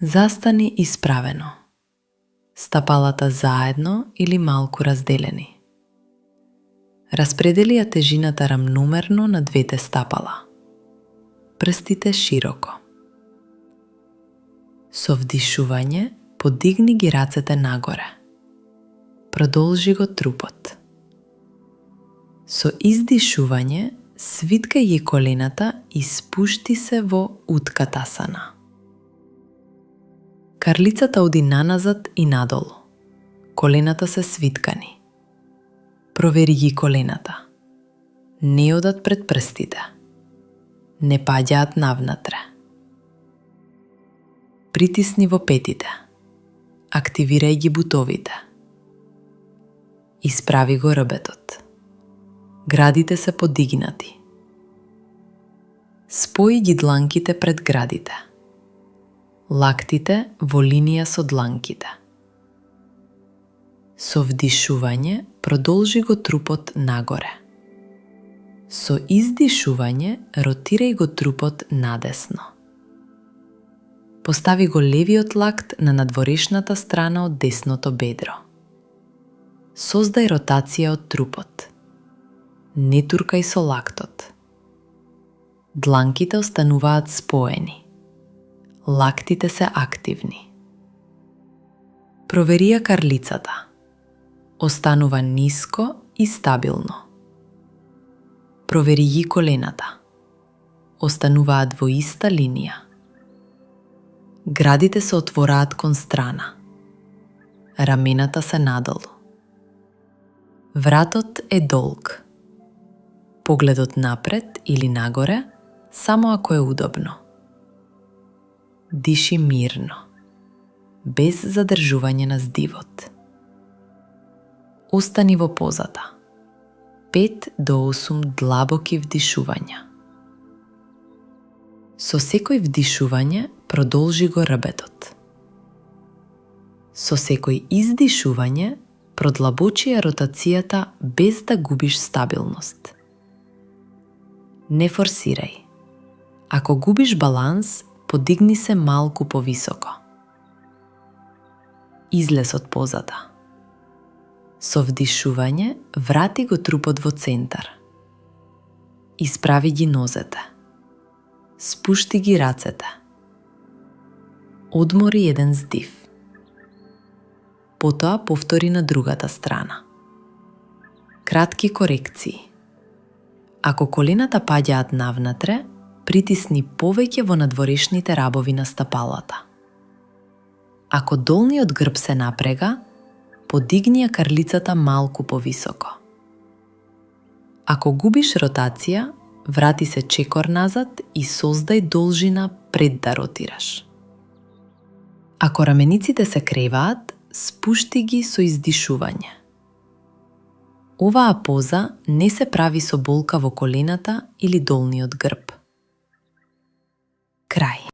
Застани исправено. Стапалата заедно или малку разделени. Распредели ја тежината рамномерно на двете стапала. Прстите широко. Со вдишување подигни ги рацете нагоре. Продолжи го трупот. Со издишување свиткај ги колената и спушти се во уткатасана. Карлицата оди наназад и надолу. Колената се свиткани. Провери ги колената. Не одат пред прстите. Не паѓаат навнатре. Притисни во петите. Активирај ги бутовите. Исправи го рбетот. Градите се подигнати. Спои ги дланките пред градите. Лактите во линија со дланките. Со вдишување продолжи го трупот нагоре. Со издишување ротирај го трупот надесно. Постави го левиот лакт на надворешната страна од десното бедро. Создај ротација од трупот. Не туркај со лактот. Дланките остануваат споени. Лактите се активни. Провери ја карлицата. Останува ниско и стабилно. Провери ги колената. Остануваат во иста линија. Градите се отвораат кон страна. Рамената се надолу. Вратот е долг. Погледот напред или нагоре, само ако е удобно. Диши мирно, без задржување на здивот. Остани во позата. 5 до 8 длабоки вдишувања. Со секој вдишување продолжи го рбетот. Со секој издишување продлабочи ја ротацијата без да губиш стабилност. Не форсирај. Ако губиш баланс, подигни се малку повисоко. Излез од позата. Со вдишување врати го трупот во центар. Исправи ги нозете. Спушти ги рацете. Одмори еден здив. Потоа повтори на другата страна. Кратки корекции. Ако колената паѓаат навнатре, притисни повеќе во надворешните рабови на стапалата. Ако долниот грб се напрега, подигни ја карлицата малку повисоко. Ако губиш ротација, врати се чекор назад и создај должина пред да ротираш. Ако рамениците се креваат, спушти ги со издишување. Оваа поза не се прави со болка во колената или долниот грб. Крај.